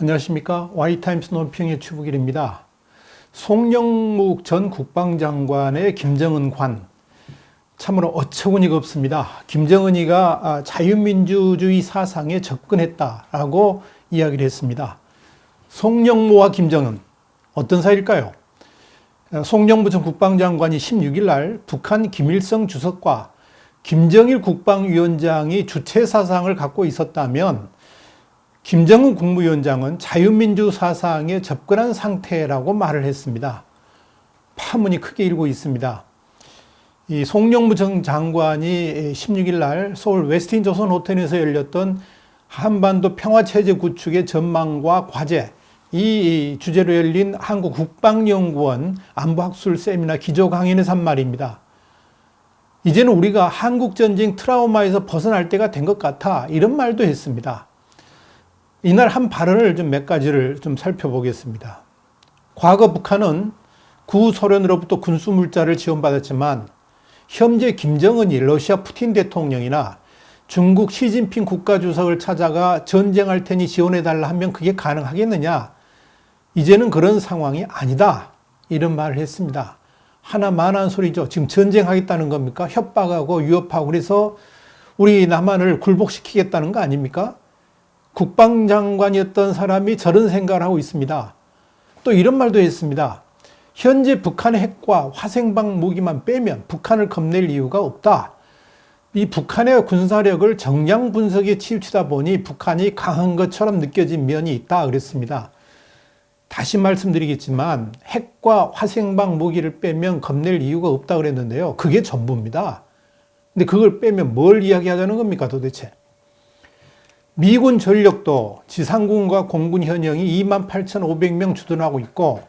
안녕하십니까. Y타임스 논평의 추부길입니다. 송영묵 전 국방장관의 김정은 관, 참으로 어처구니가 없습니다. 김정은이가 자유민주주의 사상에 접근했다라고 이야기를 했습니다. 송영무와 김정은 어떤 사이일까요? 송영무 전 국방장관이 16일 날 북한 김일성 주석과 김정일 국방위원장이 주체 사상을 갖고 있었다면 김정은 국무위원장은 자유민주 사상에 접근한 상태라고 말을 했습니다. 파문이 크게 일고 있습니다. 이 송영무 전 장관이 16일 날 서울 웨스틴 조선 호텔에서 열렸던 한반도 평화체제 구축의 전망과 과제, 이 주제로 열린 한국국방연구원 안보학술 세미나 기조 강연에서 한 말입니다. 이제는 우리가 한국전쟁 트라우마에서 벗어날 때가 된 것 같아, 이런 말도 했습니다. 이날 한 발언을 몇 가지를 살펴보겠습니다. 과거 북한은 구소련으로부터 군수물자를 지원받았지만 현재 김정은이 러시아 푸틴 대통령이나 중국 시진핑 국가주석을 찾아가 전쟁할 테니 지원해달라 하면 그게 가능하겠느냐? 이제는 그런 상황이 아니다. 이런 말을 했습니다. 하나만한 소리죠. 지금 전쟁하겠다는 겁니까? 협박하고 위협하고 그래서 우리 남한을 굴복시키겠다는 거 아닙니까? 국방장관이었던 사람이 저런 생각을 하고 있습니다. 또 이런 말도 했습니다. 현재 북한의 핵과 화생방 무기만 빼면 북한을 겁낼 이유가 없다. 이 북한의 군사력을 정량 분석에 치우치다 보니 북한이 강한 것처럼 느껴진 면이 있다 그랬습니다. 다시 말씀드리겠지만 핵과 화생방 무기를 빼면 겁낼 이유가 없다 그랬는데요. 그게 전부입니다. 근데 그걸 빼면 뭘 이야기하자는 겁니까 도대체? 미군 전력도 지상군과 공군 현역이 28,500명 주둔하고 있고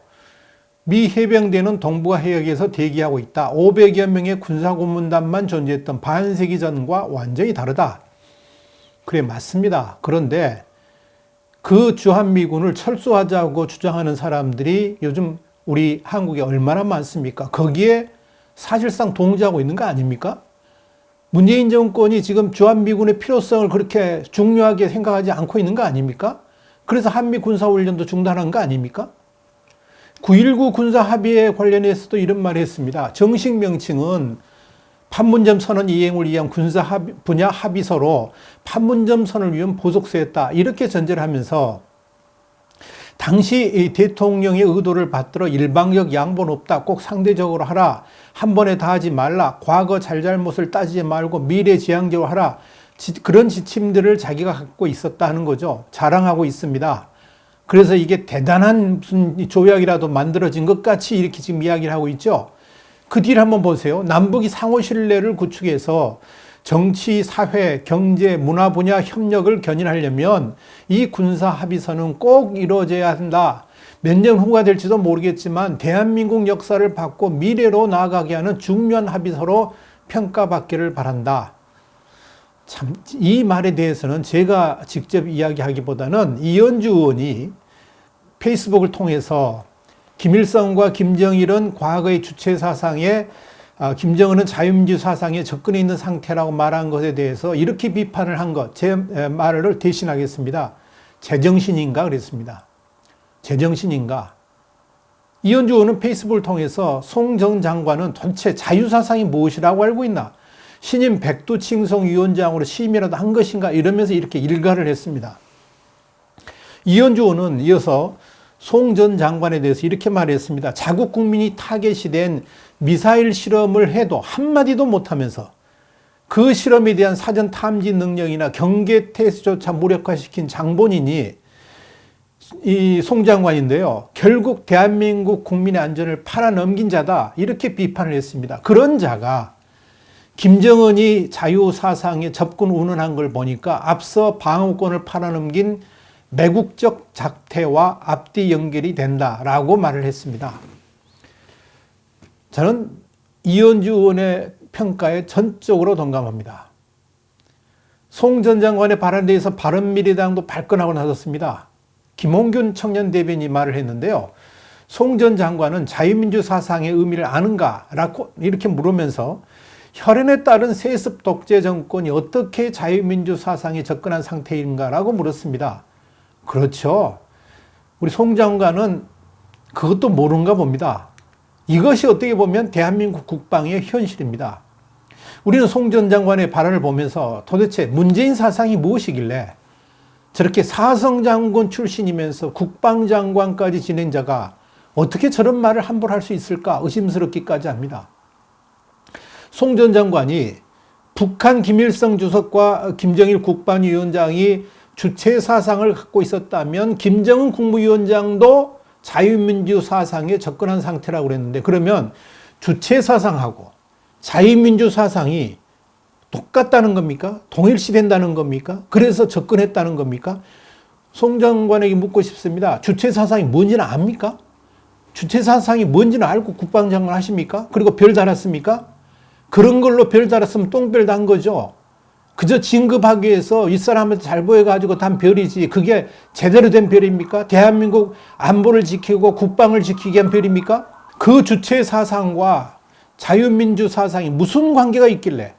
미 해병대는 동북아 해역에서 대기하고 있다. 500여 명의 군사고문단만 존재했던 반세기 전과 완전히 다르다. 그래 맞습니다. 그런데 그 주한미군을 철수하자고 주장하는 사람들이 요즘 우리 한국에 얼마나 많습니까? 거기에 사실상 동조하고 있는 거 아닙니까? 문재인 정권이 지금 주한미군의 필요성을 그렇게 중요하게 생각하지 않고 있는 거 아닙니까? 그래서 한미 군사훈련도 중단한 거 아닙니까? 9.19 군사합의에 관련해서도 이런 말을 했습니다. 정식 명칭은 판문점 선언 이행을 위한 군사 분야 합의서로 판문점 선언을 위한 보석서였다. 이렇게 전제를 하면서 당시 대통령의 의도를 받들어 일방적 양보는 없다. 꼭 상대적으로 하라. 한 번에 다 하지 말라. 과거 잘잘못을 따지지 말고 미래지향적으로 하라. 그런 지침들을 자기가 갖고 있었다는 거죠. 자랑하고 있습니다. 그래서 이게 대단한 무슨 조약이라도 만들어진 것 같이 이렇게 지금 이야기를 하고 있죠. 그 뒤를 한번 보세요. 남북이 상호 신뢰를 구축해서 정치, 사회, 경제, 문화 분야 협력을 견인하려면 이 군사 합의서는 꼭 이루어져야 한다. 몇 년 후가 될지도 모르겠지만 대한민국 역사를 바꿔 미래로 나아가게 하는 중요한 합의서로 평가받기를 바란다. 참, 이 말에 대해서는 제가 직접 이야기하기보다는 이현주 의원이 페이스북을 통해서 김일성과 김정일은 과거의 주체 사상에 김정은은 자유민주 사상에 접근해 있는 상태라고 말한 것에 대해서 이렇게 비판을 한 것, 제 말을 대신하겠습니다. 제정신인가 그랬습니다. 제정신인가. 이현주 의원은 페이스북을 통해서 송 전 장관은 도대체 자유사상이 무엇이라고 알고 있나? 신임 백두칭송위원장으로 취임이라도 한 것인가? 이러면서 이렇게 일갈을 했습니다. 이현주 의원은 이어서 송 전 장관에 대해서 이렇게 말했습니다. 자국 국민이 타겟이 된 미사일 실험을 해도 한마디도 못하면서 그 실험에 대한 사전 탐지 능력이나 경계 태세조차 무력화시킨 장본인이 이 송 장관인데요. 결국 대한민국 국민의 안전을 팔아넘긴 자다. 이렇게 비판을 했습니다. 그런 자가 김정은이 자유사상에 접근 운운한 걸 보니까 앞서 방어권을 팔아넘긴 매국적 작태와 앞뒤 연결이 된다라고 말을 했습니다. 저는 이현주 의원의 평가에 전적으로 동감합니다. 송 전 장관의 발언에 대해서 바른미래당도 발끈하고 나섰습니다. 김홍균 청년 대변인이 말을 했는데요. 송 전 장관은 자유민주 사상의 의미를 아는가? 라고 이렇게 물으면서 혈연에 따른 세습 독재 정권이 어떻게 자유민주 사상에 접근한 상태인가라고 물었습니다. 그렇죠. 우리 송 장관은 그것도 모르는가 봅니다. 이것이 어떻게 보면 대한민국 국방의 현실입니다. 우리는 송 전 장관의 발언을 보면서 도대체 문재인 사상이 무엇이길래 저렇게 사성장군 출신이면서 국방장관까지 지낸 자가 어떻게 저런 말을 함부로 할 수 있을까 의심스럽기까지 합니다. 송 전 장관이 북한 김일성 주석과 김정일 국방위원장이 주체 사상을 갖고 있었다면 김정은 국무위원장도 자유민주 사상에 접근한 상태라고 그랬는데, 그러면 주체 사상하고 자유민주 사상이 똑같다는 겁니까? 동일시된다는 겁니까? 그래서 접근했다는 겁니까? 송 장관에게 묻고 싶습니다. 주체 사상이 뭔지는 압니까? 주체 사상이 뭔지는 알고 국방장관 하십니까? 그리고 별 달았습니까? 그런 걸로 별 달았으면 똥별 단 거죠. 그저 진급하기 위해서 윗사람한테 잘 보여가지고 단 별이지, 그게 제대로 된 별입니까? 대한민국 안보를 지키고 국방을 지키기 위한 별입니까? 그 주체 사상과 자유민주 사상이 무슨 관계가 있길래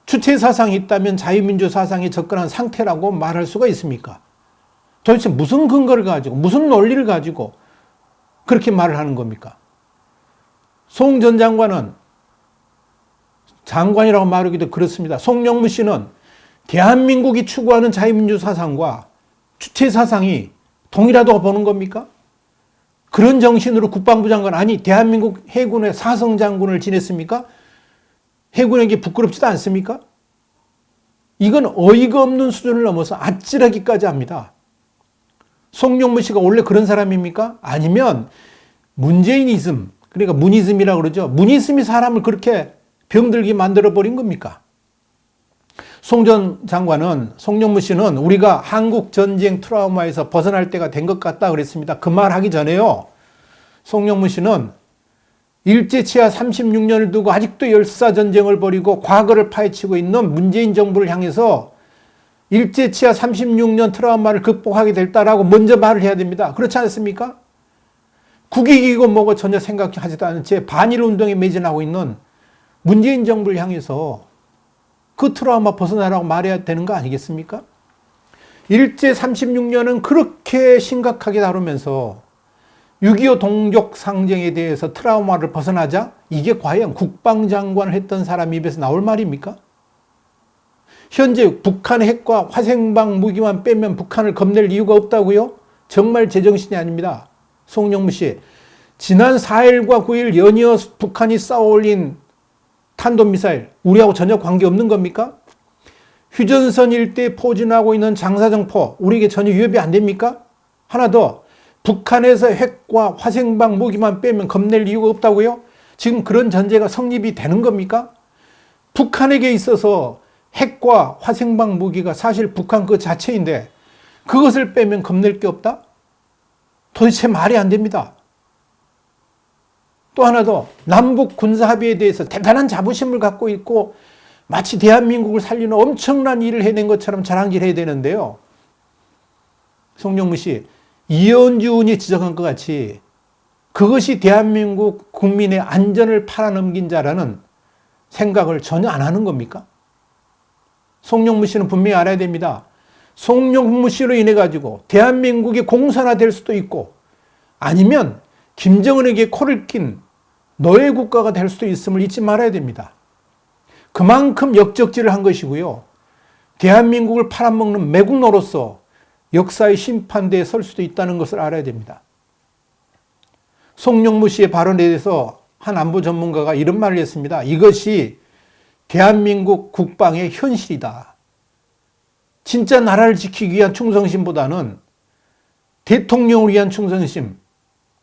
주체 사상이 있다면 자유민주 사상에 접근한 상태라고 말할 수가 있습니까? 도대체 무슨 근거를 가지고, 무슨 논리를 가지고 그렇게 말을 하는 겁니까? 송 전 장관은, 장관이라고 말하기도 그렇습니다. 송영무 씨는 대한민국이 추구하는 자유민주 사상과 주체 사상이 동일하다고 보는 겁니까? 그런 정신으로 국방부 장관, 아니 대한민국 해군의 사성장군을 지냈습니까? 해군에게 부끄럽지도 않습니까? 이건 어이가 없는 수준을 넘어서 아찔하기까지 합니다. 송영무 씨가 원래 그런 사람입니까? 아니면 문재인이즘, 그러니까 문이즘이라고 그러죠. 문이즘이 사람을 그렇게 병들게 만들어버린 겁니까? 송 전 장관은, 송영무 씨는 우리가 한국 전쟁 트라우마에서 벗어날 때가 된 것 같다 그랬습니다. 그 말 하기 전에요, 송영무 씨는 일제치하 36년을 두고 아직도 열사전쟁을 벌이고 과거를 파헤치고 있는 문재인 정부를 향해서 일제치하 36년 트라우마를 극복하게 됐다라고 먼저 말을 해야 됩니다. 그렇지 않습니까? 국익이고 뭐고 전혀 생각하지도 않은 채 반일운동에 매진하고 있는 문재인 정부를 향해서 그 트라우마 벗어나라고 말해야 되는 거 아니겠습니까? 일제 36년은 그렇게 심각하게 다루면서 6.25 동족 상쟁에 대해서 트라우마를 벗어나자, 이게 과연 국방장관을 했던 사람 입에서 나올 말입니까? 현재 북한의 핵과 화생방 무기만 빼면 북한을 겁낼 이유가 없다고요? 정말 제정신이 아닙니다. 송영무 씨, 지난 4일과 9일 연이어 북한이 쌓아올린 탄도미사일, 우리하고 전혀 관계없는 겁니까? 휴전선 일대에 포진하고 있는 장사정포, 우리에게 전혀 위협이 안 됩니까? 하나 더, 북한에서 핵과 화생방 무기만 빼면 겁낼 이유가 없다고요? 지금 그런 전제가 성립이 되는 겁니까? 북한에게 있어서 핵과 화생방 무기가 사실 북한 그 자체인데 그것을 빼면 겁낼 게 없다? 도대체 말이 안 됩니다. 또 하나 더, 남북 군사합의에 대해서 대단한 자부심을 갖고 있고 마치 대한민국을 살리는 엄청난 일을 해낸 것처럼 자랑질해야 되는데요. 송영무 씨, 이현주 의원이 지적한 것 같이 그것이 대한민국 국민의 안전을 팔아넘긴 자라는 생각을 전혀 안 하는 겁니까? 송영무 씨는 분명히 알아야 됩니다. 송영무 씨로 인해 가지고 대한민국이 공산화될 수도 있고, 아니면 김정은에게 코를 낀 노예 국가가 될 수도 있음을 잊지 말아야 됩니다. 그만큼 역적질을 한 것이고요. 대한민국을 팔아먹는 매국노로서 역사의 심판대에 설 수도 있다는 것을 알아야 됩니다. 송영무 씨의 발언에 대해서 한 안보 전문가가 이런 말을 했습니다. 이것이 대한민국 국방의 현실이다. 진짜 나라를 지키기 위한 충성심보다는 대통령을 위한 충성심,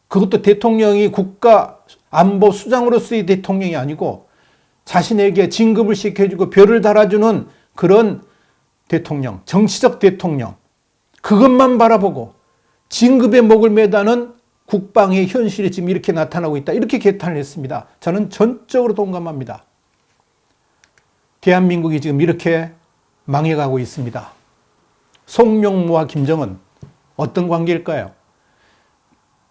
그것도 대통령이 국가 안보 수장으로서의 대통령이 아니고 자신에게 진급을 시켜주고 별을 달아주는 그런 대통령, 정치적 대통령, 그것만 바라보고 진급의 목을 매다는 국방의 현실이 지금 이렇게 나타나고 있다, 이렇게 개탄을 했습니다. 저는 전적으로 동감합니다. 대한민국이 지금 이렇게 망해가고 있습니다. 송영무와 김정은 어떤 관계일까요?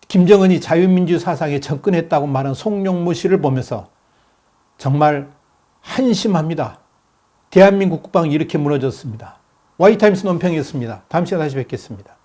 김정은이 자유민주 사상에 접근했다고 말한 송영무 씨를 보면서 정말 한심합니다. 대한민국 국방이 이렇게 무너졌습니다. Y타임스 논평이었습니다. 다음 시간에 다시 뵙겠습니다.